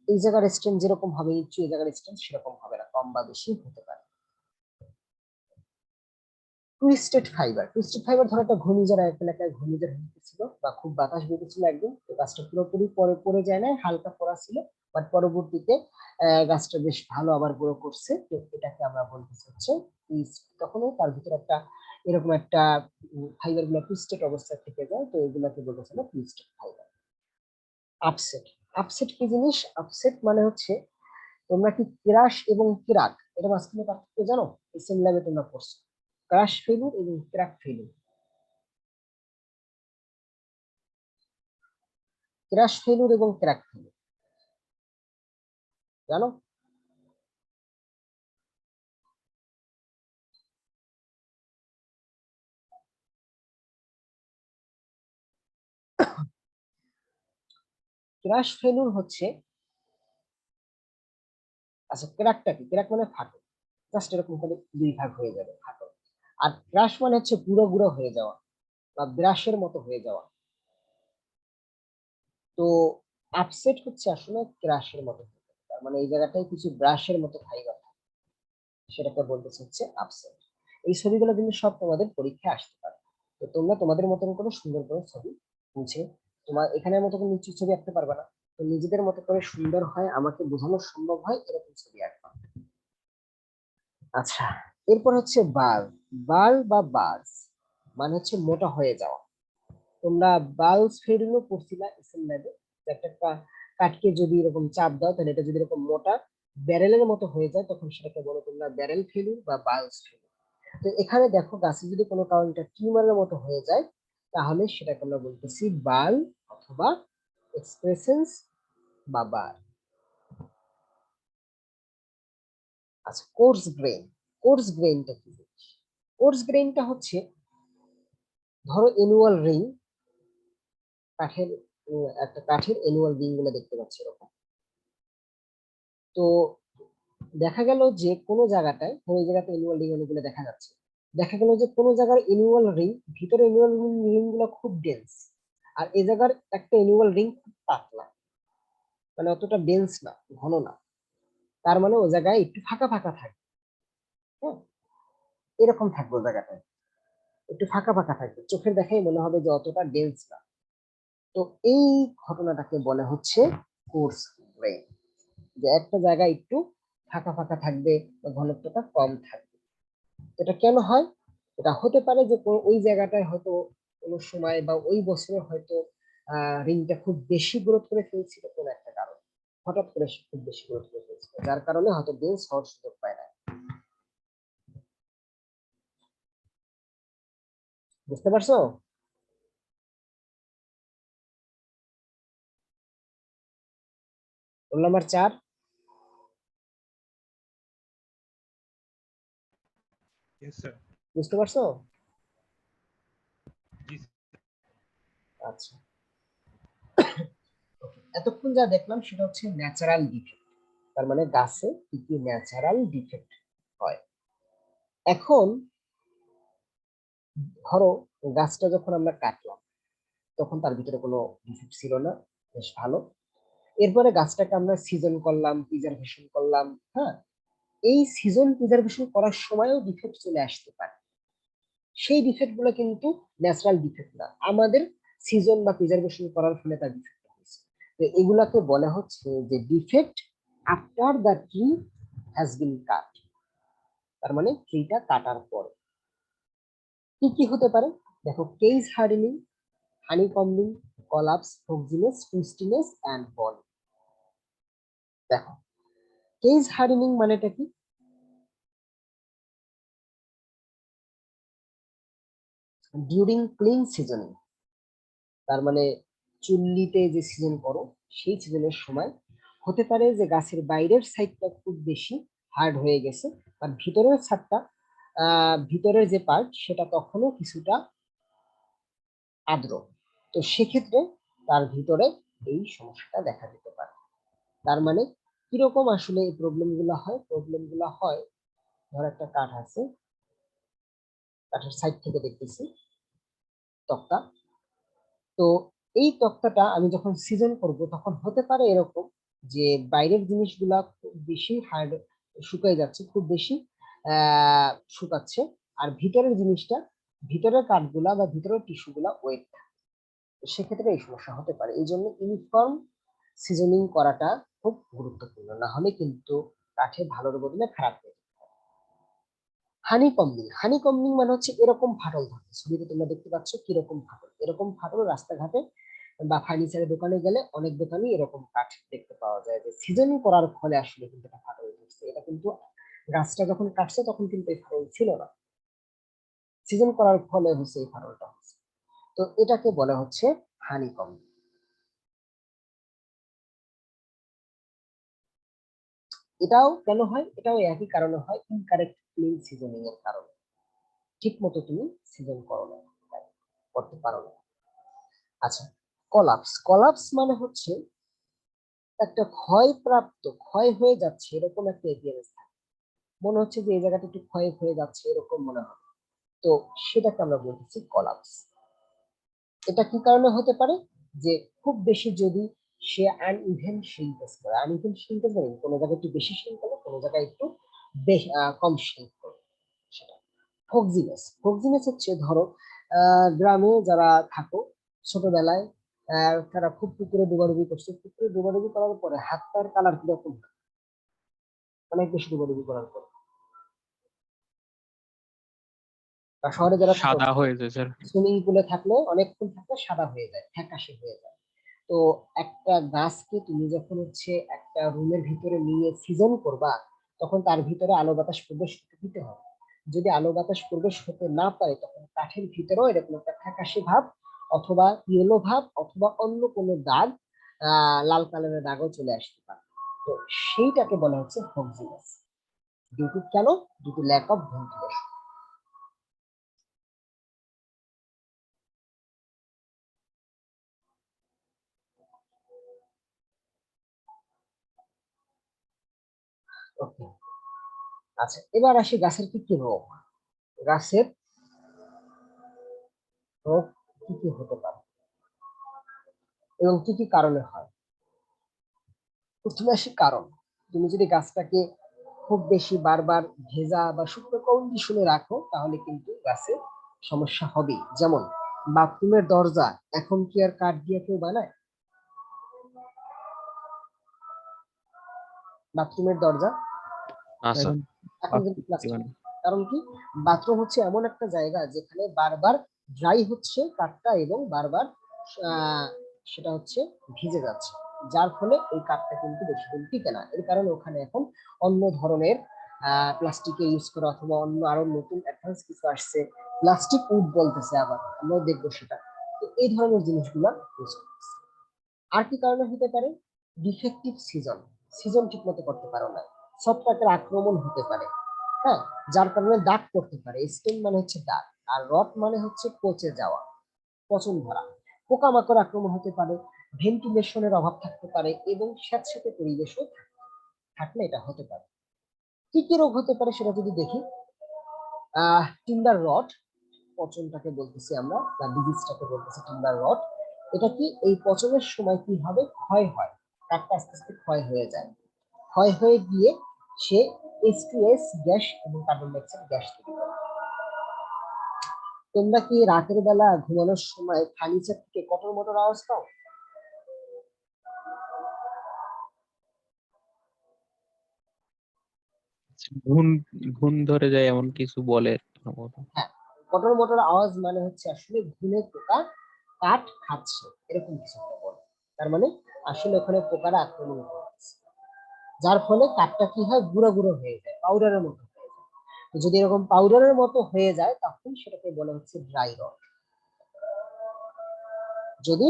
Speaker 1: এই জায়গার স্ট্রেন্থ যেরকম হবে নিশ্চয়ই এই জায়গার স্ট্রেন্থ সেরকম হবে না, কম বা বেশি হতে পারে। টুইস্টেড ফাইবার, টুইস্টেড ফাইবার ধরো একটা ঘূর্ণিঝড় একটা এলাকায় ঘূর্ণিঝড় হতেছিল বা খুব বাতাস বেঁধেছিল একদিন, তো গাছটা পুরোপুরি পরে পড়ে যায় না, হালকা পড়া ছিল, বাট পরবর্তীতে গাছটা বেশ ভালো আবার গ্রো করছে, তো এটাকে আমরা বলতেছি হচ্ছে twist। তখনও তার ভিতরে একটা এরকম একটা ফাইবার গুলো টুইস্টেড অবস্থায় থেকে যায়, তো এগুলাকে বলতেছে না টুইস্টেড ফাইবার। আপসেট, আপসেট কি জিনিস? আপসেট মানে হচ্ছে, তোমরা কি ক্রাশ এবং ক্রাক এটা মাঝখানে পার্থক্য জানো? এসএম ল্যাবে তোমরা পড়ছো ক্রাশ ফেলিউর এবং ক্র্যাক ফেলিউর। ক্র্যাশ ফেলুর এবং ক্র্যাক ফেলুর জানো? ক্র্যাশ ফেলুর হচ্ছে, আচ্ছা ক্র্যাকটা কি? ক্র্যাক মানে ফাটল, জাস্ট এরকম করে দুই ভাগ হয়ে যাবে ফাটল। আর ক্র্যাশ মানে হচ্ছে গুঁড়ো গুঁড়ো হয়ে যাওয়া বা ব্রাশের মতো হয়ে যাওয়া। তো আপসেট হচ্ছে আসলে ক্র্যাশের মতো, তার মানে এই জায়গাটায় কিছু ব্রাশের মতো ফাইবার, সেটাকে বলতেছে হচ্ছে আপসেট। এই ছবিগুলো কিন্তু সব তোমাদের পরীক্ষায় আসতে পারে। তো তোমরা তোমাদের মতন করে সুন্দর করে ছবি বুঝে, তোমার এখানের মতো করে নিচু ছবি আঁকতে পারবে না, তো নিজেদের মতো করে সুন্দর হয়, আমাকে বোঝানো সম্ভব হয় এরকম ছবি আঁকবা। আচ্ছা, এরপর হচ্ছে বাল। বাল বা বাজ মানে হচ্ছে মোটা হয়ে যাওয়া। তোমরা বালস ফেরুলো পড়ছিলা এসএম ল্যাবে, একটা কাঠকে যদি এরকম চাপ দাও তাহলে এটা যদি এরকম মোটা ব্যারেলের মতো হয়ে যায় তখন সেটাকে বলো তোমরা ব্যারেল ফেলুর বা বালস ফেলুর। তো এখানে দেখো গাছে যদি কোনো কারণে এটা টিউমারের মতো হয়ে যায় তাহলে সেটাকে আমরা বলতেছি বাল অথবা এক্সপ্রেসেন্স বা বার। আচ্ছা, কোর্স গ্রেন। কোর্স গ্রেনটা কি? কোর্স গ্রেনটা হচ্ছে, ধরো অ্যানুয়াল রিং, কাঠের একটা কাঠের অ্যানুয়াল রিং গুলো দেখতে পাচ্ছি এরকম। তো দেখা গেল যে কোনো জায়গাটায়, ধরো এই জায়গাতে অ্যানুয়াল রিং অনেকগুলো দেখা যাচ্ছে, দেখা গেল যে কোনো জায়গার অ্যানুয়াল রিং, ভিতরে অ্যানুয়াল রিং গুলো খুব ডেন্স, আর এই জায়গার একটা অ্যানুয়াল রিং খুব পাতলা, মানে অতটা ডেন্স না, ঘন না, তার মানে ও জায়গায় একটু ফাঁকা ফাঁকা থাকে। হ্যাঁ, এরকম থাকবে ও জায়গাটায়, একটু ফাঁকা ফাঁকা থাকবে, চোখের দেখাই মনে হবে যে অতটা ডেন্স না। তো এই ঘটনাটাকে বলে হচ্ছে কোর্স গ্রেন, যে একটা জায়গায় একটু ফাঁকা ফাঁকা থাকবে বা ঘনত্বটা কম থাকবে। এটা কেন হয়? এটা হতে পারে যে ওই জায়গাটায় হয়তো কোনো সময় বা ওই বছরে হয়তো রিংটা খুব বেশি গ্রোথ করে ফেলছিল কোনো একটা কারণ, হঠাৎ করে সে খুব বেশি গ্রোথ করে ফেলছিল, যার কারণে হয়তো ডেন্স হওয়ার সুযোগ পায় না। বুঝতে পারছো? Roll number 4,
Speaker 4: Yes, sir.
Speaker 1: বুঝতে পারছো?
Speaker 4: জি,
Speaker 1: আচ্ছা, এতক্ষণ যা দেখলাম সেটা হচ্ছে ন্যাচারাল ডিফেক্ট, তার মানে গাছে কি কি ন্যাচারাল ডিফেক্ট হয়। এখন ধরো গাছটা যখন আমরা কাটলাম তখন তার ভিতরে কোনো ডিফেক্ট ছিল না, বেশ ভালো। এরপরে গাছটাকে আমরা সিজন করলাম, প্রিজার্ভেশন করলাম। হ্যাঁ, এই সিজন প্রিজার্ভেশন করার সময়ও ডিফেক্ট চলে আসতে পারে, সেই ডিফেক্ট গুলো কিন্তু ন্যাচারাল ডিফেক্ট না, আমাদের সিজন বা প্রিজার্ভেশন করার ফলে তার ডিফেক্ট হয়েছে। তো এগুলাকে বলা হচ্ছে যে defect after the tree has been cut, তার মানে ট্রিটা কাটার পরে। কি কি হতে পারে দেখো, কেস হার্ডেনিং, হানিকম্বিং, কলাপস, ফ্রগজিনেস, টুইস্টিনেস এন্ড বল। দেখো, কেস হার্ডেনিং মানেটা কি? ডিউরিং ক্লিন সিজনিং, তার মানে চুল্লিতে যে সিজন করো সেই সিজনের সময় হতে পারে যে গাছের বাইরের সাইডটা খুব বেশি হার্ড হয়ে গেছে, আর ভিতরের ছাদটা, ভিতরের যে পার্ট সেটা তখনও কিছুটা আর্দ্র, তো সেক্ষেত্রে তার ভিতরে এই সমস্যাটা দেখা দিতে পারে। তার মানে কিরকম আসলে এই প্রবলেম গুলো হয়? প্রবলেম গুলো হয়, ধর একটা কাঠ আছে, কাঠের সাইড থেকে দেখতেছি তক্তা, তো এই তক্তাটা আমি যখন সিজন করব তখন হতে পারে এরকম যে বাইরের জিনিসগুলা খুব বেশি হার্ড শুকায় যাচ্ছে, খুব বেশি শুকাচ্ছে, আর ভিতরের জিনিসটা, ভিতরের কাঠগুলা বা ভিতরের টিস্যুগুলা ওয়েট, সেক্ষেত্রে এই সমস্যা হতে পারে। এই জন্য ইউনিফর্ম সিজনিং করাটা খুব গুরুত্বপূর্ণ, না হলে কিন্তু কাঠে ভালোর বদলে খারাপ হয়ে যায়। হানি কম্বিং মানে হচ্ছে এরকম ফাটল থাকে, ছবিতে তোমরা দেখতে পাচ্ছ কিরকম ফাটল, এরকম ফাটল রাস্তাঘাটে বা ফার্নিচারের দোকানে গেলে অনেক দোকানই এরকম কাঠ দেখতে পাওয়া যায়, যে সিজনিং করার ফলে আসলে কিন্তু এটা ফাটল ধরছে। এটা কিন্তু গাছটা যখন কাটছে তখন কিন্তু এই ফাটল ছিল না, সিজন করার ফলে হচ্ছে এই ফাটলটা হচ্ছে। তো এটাকে বলা হচ্ছে হানি কম্বিং। এটাও কেন হয়? এটাও একই কারণে হয়, ইনকারেক্ট ক্লিন সিজনিং এর কারণে। ঠিক মতো তুমি সিজন করো না, তাই করতে পারো না। আচ্ছা, কলাপস। কলাপস মানে হচ্ছে একটা ক্ষয় হয়ে যাচ্ছে এরকম একটা এপিয়ারেন্স থাকে, মনে হচ্ছে যে এই জায়গাটা একটু ক্ষয় হয়ে যাচ্ছে এরকম মনে হয়, তো সেটাকে আমরা বলতেছি কলাপস। এটা কি কারণে হতে পারে? যে খুব বেশি যদি সে আনইভেন শিঙ্কেজ করে, আনইভেন শিঙ্কেজ মানে কোনো জায়গায় একটু বেশি শিঙ্ক করে, কোনো জায়গায় একটু কম শিঙ্ক করে। সেটা ফক্সিনেস। ফক্সিনেস হচ্ছে ধরো গ্রামে যারা থাকো ছোটবেলায়, তারা খুব পুকুরে ডুবাডুবি করছে, পুকুরে ডুবাডুবি করার পরে হাত পায়ের কালার কিরকম হয়? অনেক বেশি ডুবাডুবি করার পর। বা শহরে যারা থাকো,
Speaker 2: সাদা হয়ে যায় স্যার।
Speaker 1: সুইমিং পুলে থাকলে অনেকক্ষণ থাকলে সাদা হয়ে যায়, ফ্যাকাশে হয়ে যায়। তো একটা গাছকে তুমি যখন হচ্ছে একটা রুমের ভিতরে নিয়ে সিজন করবা, তখন তার ভিতরে আলো বাতাস প্রবেশ করতে দিতে হবে। যদি আলো বাতাস প্রবেশ হতে না পারে, তখন কাঠের ভিতরেও এরকম একটা ফ্যাকাশে ভাব অথবা ইয়েলো ভাব অথবা অন্য কোনো দাগ, লাল কালারের দাগও চলে আসতে পারে। তো সেইটাকে বলা হচ্ছে ফক্সিনেস। ডিউ টু কেন? Due to lack of ventilation. Okay, আচ্ছা, এবার আসি গাছের কি কি রোগ। গাছের রোগ কি কি হতে পারে এবং কি কি কারণে হয়। প্রথমে আসি কারণ। তুমি যদি গাছটাকে খুব বেশি বারবার ভেজা বা শুকনো কন্ডিশনে রাখো, তাহলে কিন্তু গাছে সমস্যা হবেই। যেমন বাথরুমের দরজা এখন কি আর কাঠ দিয়ে কেউ বানায়? বাথরুমের দরজা
Speaker 3: না স্যার।
Speaker 2: এখন
Speaker 1: এখন কিন্তু
Speaker 2: প্লাস্টিক
Speaker 1: প্লাস্টিক।
Speaker 2: বানায়।
Speaker 1: কারণ কি? বাথরুম হচ্ছে এমন একটা জায়গা যেখানে বারবার ড্রাই হচ্ছে কাঠটা এবং বারবার আহ, সেটা হচ্ছে ভিজে যাচ্ছে, যার ফলে এই কাঠটা কিন্তু বেশি দিন টিকে না। এর কারণে ওখানে এখন অন্য ধরনের প্লাস্টিকের ইউজ করা অথবা অন্য আরো নতুন অ্যাডভান্স কিছু আসছে, প্লাস্টিক উড বলতেছে, আবার আমরা দেখবো সেটা। তো এই ধরনের জিনিসগুলো ইউজ করতেছে। আর কি কারণে হতে পারে? Defective season. সিজন ঠিক মতো করতে পারো না, ছত্রাকের আক্রমণ হতে পারে, হ্যাঁ, যার কারণে দাগ করতে পারে। স্টেম মানে হচ্ছে দাগ, আর রট মানে হচ্ছে পচে যাওয়া, পচন ধরা। পোকামাকড় আক্রমণ হতে পারে, ভেন্টিলেশনের অভাব থাকতে পারে এবং স্যাঁতসেঁতে পরিবেশও থাকলে এটা হতে পারে। কি কি রোগ হতে পারে সেটা যদি দেখি, টিম্বার রট, পচনটাকে বলতেছি আমরা, বা ডিজিজটাকে বলতেছি টিম্বার রট। এটা কি? এই পচনের সময় কি হবে? ক্ষয় হয়, কাঠটা আস্তে আস্তে ক্ষয় হয়ে যায়। ক্ষয় হয়ে গিয়ে সে H2S গ্যাস এবং কার্বন ডাইঅক্সাইড গ্যাস তৈরি করে। তোমরা কি রাতের বেলা ঘুমানোর সময় ফার্নিচার থেকে কটর মটর আওয়াজ পাও?
Speaker 2: ঘুণ ঘুণ ধরে যায় এমন কিছু বলে সম্ভবত।
Speaker 1: হ্যাঁ, কটর মটর আওয়াজ মানে হচ্ছে আসলে ঘুনে পোকা কাঠ খাচ্ছে, এরকম কিছু একটা বলে। তার মানে আসলে ওখানে পোকারা আক্রমণ করছে, যার ফলে কাঠটা কি হয়? গুঁড়ো গুঁড়ো হয়ে যায়, পাউডারের মতো হয়ে যায়। তো যদি এরকম পাউডারের মতো হয়ে যায়, তখন সেটাকে বলা হচ্ছে ড্রাই রট। যদি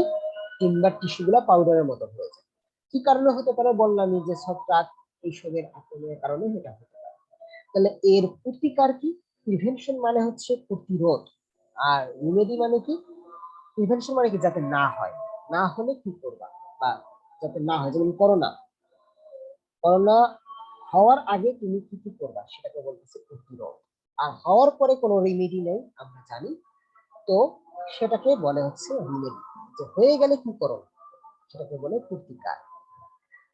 Speaker 1: টিম্বার টিস্যু গুলা পাউডারের মতো হয়ে যায়। কি কারণে হতে পারে? বললামই যে ছত্রাক এইসবের আক্রমণের কারণে এটা হতে পারে। তাহলে এর প্রতিকার কি? প্রিভেনশন মানে হচ্ছে প্রতিরোধ, আর রিমেডি মানে কি? প্রিভেনশন মানে কি? যাতে না হয়। না হলে কি করবা, বা যাতে না হয়, যেমন করোনা। করোনা হওয়ার আগে তুমি কি কি করবা সেটাকে বলতেছে প্রতিরোধ। আর হওয়ার পরে কোনো রিমেডি নেই আমরা জানি, তো সেটাকে বলে হচ্ছে রিমেডি। যে হয়ে গেলে কি করো, সেটাকে বলে প্রতিকার।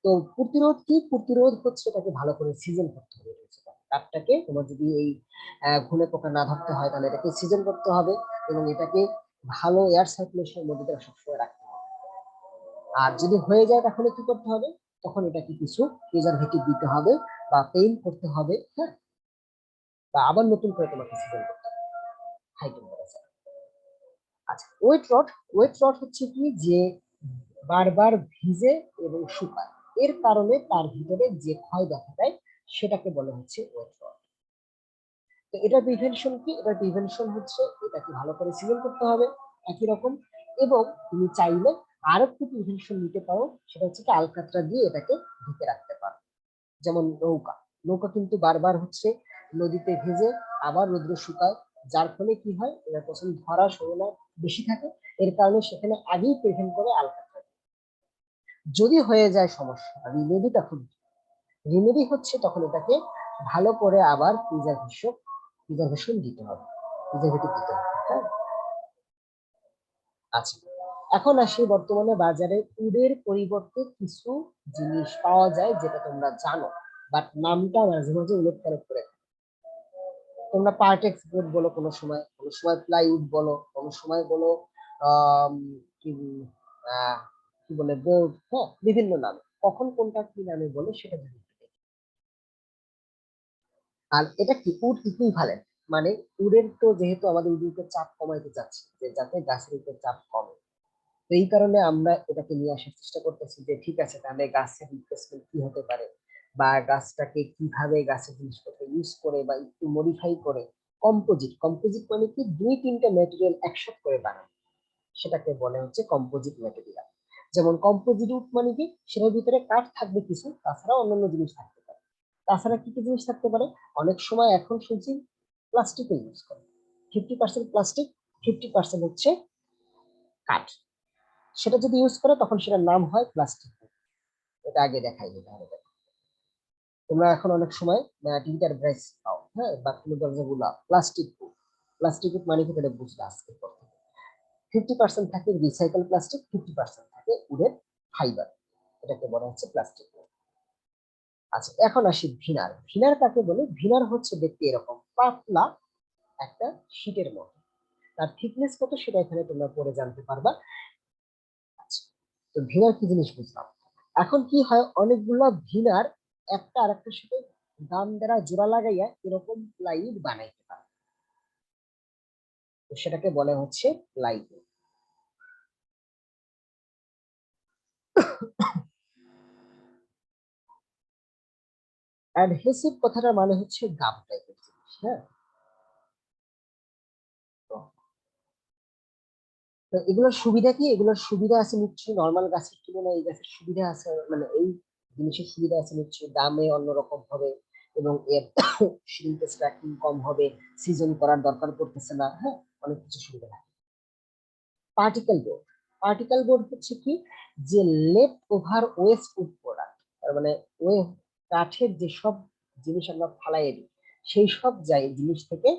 Speaker 1: তো প্রতিরোধ কি? প্রতিরোধ হচ্ছে এটাকে ভালো করে সিজন করতে হবে। কাঠটাকে তোমার যদি এই ঘুনে পোকা না ধরতে হয়, তাহলে এটাকে সিজন করতে হবে এবং এটাকে ভালো এয়ার সার্কুলেশনের মধ্যে দিয়ে সবসময় রাখতে হবে। আর যদি হয়ে যায় তাহলে কি করতে হবে? তখন এটাকে কিছু প্রিজারভেটিভ দিতে হবে বা পেইন্ট করতে হবে, হ্যাঁ, বা আবার নতুন করে তোমাকে সিজন করতে হবে হাই টেম্পারেচার। আচ্ছা, ওয়েট রট হচ্ছে কি? যে বারবার ভিজে এবং শুকায়, এর কারণে তার ভিতরে যে ক্ষয় দেখা দেয়, সেটাকে বলা হচ্ছে ওয়েট রট। তো এটা প্রিভেনশন কি? এটা প্রিভেনশন হচ্ছে এটাকে ভালো করে সিজন করতে হবে একই রকম। এবং তুমি চাইলে আরো একটু প্রিভেনশন নিতে পারো, সেটা হচ্ছে কি আলকাতরা দিয়ে এটাকে ঢেকে রাখতে পারো। যেমন নৌকা, নৌকা কিন্তু বারবার হচ্ছে নদীতে ভেজে আবার রোদ্রে শুকায়, যার ফলে কি হয়, এরা তখন ধরার সম্ভাবনা বেশি থাকে। এর কারণে সেখানে আগেই প্রিভেন্ট করে আলকাতরা। যদি হয়ে যায় সমস্যা, রিমেডিটা খুব, রিমেডি হচ্ছে তখন এটাকে ভালো করে আবার প্রিজার্ভেশন দিতে হবে, প্রিজার্ভেটিভ দিতে হবে। হ্যাঁ, আচ্ছা, এখন আসি বর্তমানে বাজারে উডের পরিবর্তে কিছু জিনিস পাওয়া যায় যেটা তোমরা জানো, বাট নামটা মাঝে মাঝে উল্লেখ করে। তোমরা পার্টেক্স বোর্ড বলো, কোনো সময় প্লাইউড বলো, কোনো সময় বলো আহ কি আহ, কি বলে বোর্ড, হ্যাঁ, বিভিন্ন নামে। কখন কোনটা কি নামে বলে সেটা যদি একটু দেখি। আর এটা কি উড ইকুইভ্যালেন্ট, মানে উডের তো যেহেতু আমাদের উডের উপর চাপ কমাইতে চাচ্ছি, যে যাতে গাছের উপর চাপ কমে, তো এই কারণে আমরা এটাকে নিয়ে আসার চেষ্টা করতেছি যে ঠিক আছে, তাহলে গাছের রিপ্লেসমেন্ট কি হতে পারে, বা গাছটাকে কিভাবে গাছের জিনিসপত্র ইউজ করে বা একটু মডিফাই করে কম্পোজিট মানে কি, দুই তিনটা ম্যাটেরিয়াল একসাথে করে বানানো, সেটাকে বলে হচ্ছে কম্পোজিট ম্যাটেরিয়াল। যেমন কম্পোজিট উড মানে কি, সেটার ভিতরে কাঠ থাকবে কিছু, তাছাড়া অন্যান্য জিনিস থাকতে পারে। তাছাড়া কি কি জিনিস থাকতে পারে, অনেক সময় এখন শুনছি প্লাস্টিকও ইউজ করে, 50% প্লাস্টিক, 50% হচ্ছে কাঠ। সেটা যদি ইউজ করে তখন সেটার নাম হয় প্লাস্টিক। এটা আগে দেখাই যেতে হবে। তোমরা এখন অনেক সময় টিনটার ব্রাইস পাও, হ্যাঁ, বা কোনো দরজাগুলা প্লাস্টিক মানে কি এটা বুঝতে আজকে পর থেকে। 50% থাকে রিসাইকেল প্লাস্টিক, 50% থাকে উডের ফাইবার, এটাকে বলা হচ্ছে প্লাস্টিক। আচ্ছা, এখন আসি ভিনার। ভিনার কাকে বলে? ভিনার হচ্ছে দেখতে এরকম পাতলা একটা শীটের মতো, তার থিকনেস কত সেটা এখানে তোমরা পরে জানতে পারবা। আচ্ছা, তো ভিনার কি জিনিস বুঝলাম। এখন কি হয়, অনেকগুলো ভিনার একটা আরেকটার সাথে গাম দ্বারা জোড়া লাগাইয়া এরকম প্লাইউড বানাইতে পারে, তো সেটাকে বলে হচ্ছে প্লাইউড। অ্যাডহেসিভ কথাটার মানে হচ্ছে গাম টাইপের জিনিস। হ্যাঁ, তো তো এগুলোর সুবিধা কি? এগুলোর সুবিধা আছে নিশ্চয়ই, নর্মাল গাছের তুলনায় এই গাছের সুবিধা আছে, মানে এই জিনিসের সুবিধা আছে নিশ্চয়ই, দামে অন্যরকম হবে এবং এর শিল্পের ট্র্যাকিং কম হবে, সিজন করার দরকার পড়তেছে না, হ্যাঁ, অনেক কিছু সুবিধা থাকে। পার্টিকেল বোর্ড হচ্ছে কি, যে left over waste wood product, তার মানে ওই কাঠের যেসব জিনিস আমরা ফালাই দিই সেই সব জিনিস থেকে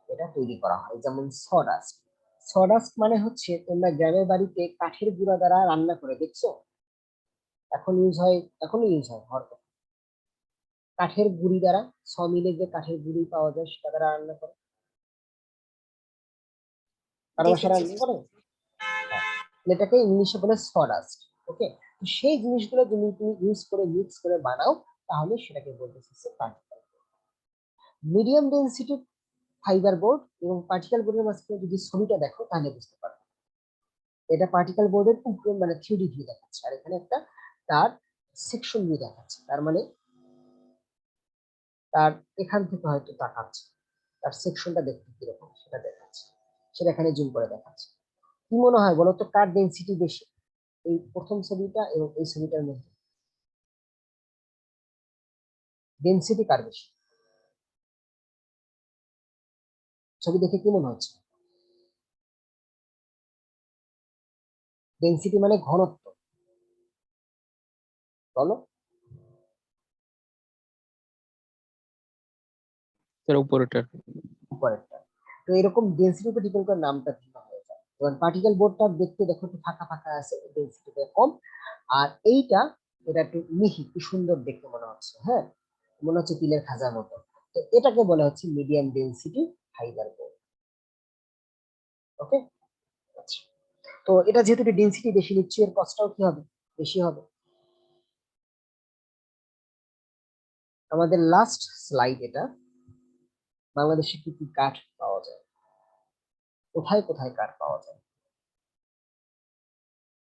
Speaker 1: এটা তৈরি করা হয়। যেমন সডাস্ট মানে হচ্ছে, তোমরা গ্রামের বাড়িতে কাঠের গুঁড়া দ্বারা রান্না করে দেখছো, এখন ইউজ হয়, এখনো ইউজ হয় ঘর, কাঠের গুঁড়ি দ্বারা, সমিলে যে কাঠের গুঁড়ি পাওয়া যায় সেটা দ্বারা রান্না করে, কারো বাসায়
Speaker 5: দেখেছি।
Speaker 1: রান্না করে। হ্যাঁ, এটাকে ইংলিশে বলে সডাস্ট। ওকে, তো সেই জিনিসগুলো যদি তুমি ইউজ করে মিক্স করে বানাও তাহলে সেটাকে বলতেছে particle. Medium density fibre board এবং পার্টিকেল বোর্ডের মাঝখানে যদি ছবিটা দেখো তাহলে বুঝতে পারবে, এটা পার্টিকেল বোর্ডের উপরে মানে 3D ভিউ দেখাচ্ছে, আর এখানে একটা তার সেকশন ভিউ দেখাচ্ছে, তার মানে তার এখান থেকে হয়তো তাকাচ্ছে, তার সেকশনটা দেখতে কিরকম সেটা দেখাচ্ছে, সেটা এখানে জুম করে দেখাচ্ছে। কি মনে হয় বলো তো, কার ডেনসিটি বেশি এই প্রথম ছবিটা এবং এই ছবিটার মধ্যে? ডেনসিটি কার বেশি? ছবি দেখে কি মনে হচ্ছে? ডেনসিটি মানে ঘনত্ব, বলো।
Speaker 2: তার উপরেটার।
Speaker 1: উপরেরটা। তো এরকম ডেনসিটির উপর ডিপেন্ড করে নামটা ভিন্ন হয়ে যায়। এবার পার্টিকেল বোর্ডটা দেখতে দেখো একটু ফাঁকা ফাঁকা আছে, ডেনসিটিটা কম। আর এইটা, এটা একটু মিহি, কি সুন্দর দেখতে মনে হচ্ছে, হ্যাঁ, মনে হচ্ছে তিলের খাজার মতো। তো এটাকে বলা হচ্ছে মিডিয়াম ডেনসিটি ফাইবার বোর্ড। ওকে, আচ্ছা, তো এটা যেহেতু ডেনসিটি বেশি, নিশ্চয়ই এর কস্টটাও কি হবে, বেশি হবে। আমাদের লাস্ট স্লাইড এটা। বাংলাদেশে কি কি কাঠ পাওয়া যায়, কোথায় কোথায় কাঠ পাওয়া যায়,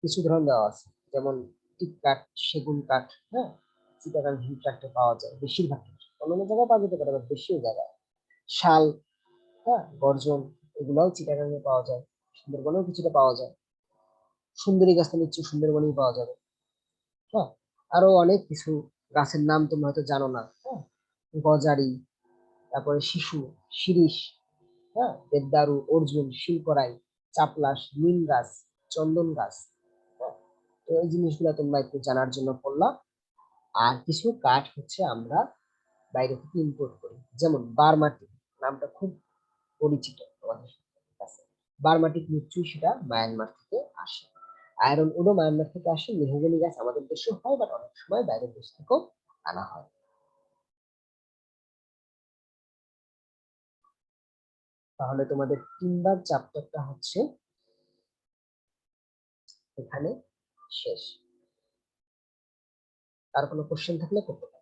Speaker 1: কিছু ধরন দেওয়া আছে, যেমন টিক কাঠ, সেগুন কাঠ, হ্যাঁ, চিটাগাং হিল ট্রাক্টে পাওয়া যায় বেশিরভাগ ক্ষেত্রে। অন্যান্য জায়গায় পাওয়া যেতে পারে বাট বেশি জায়গায়। শাল, হ্যাঁ, গর্জন, এগুলাও চিটাগাং এ পাওয়া যায়, সুন্দরবনেও কিছুটা পাওয়া যায়। সুন্দরী গাছটা নিশ্চয়ই সুন্দরবনেই পাওয়া যাবে। হ্যাঁ, আরো অনেক কিছু গাছের নাম তোমরা হয়তো জানো না, হ্যাঁ, গজারি, তারপরে শিশু, শিরীষ, হ্যাঁ, দেবদারু, অর্জুন, শিলকরাই, চাপলাশ, নিম গাছ, চন্দন গাছ। হ্যাঁ, তো এই জিনিসগুলো তোমরা একটু জানার জন্য পড়লাম। আর কিছু কাঠ হচ্ছে আমরা বাইরে থেকে ইম্পোর্ট করি, যেমন বারমাটি নামটা খুব পরিচিত আমাদের কাছে। বারমাটি নিশ্চয়ই সেটা মায়ানমার থেকে আসে। আয়রন উডও মায়ানমার থেকে আসে। মেহগনি গাছ আমাদের দেশে হয়, বাট অনেক সময় বাইরের দেশ থেকেও আনা হয়। তাহলে তোমাদের টিম্বার চ্যাপ্টারটা হচ্ছে এখানে শেষ। আর কোনো কোশ্চেন থাকলে করতে পারো।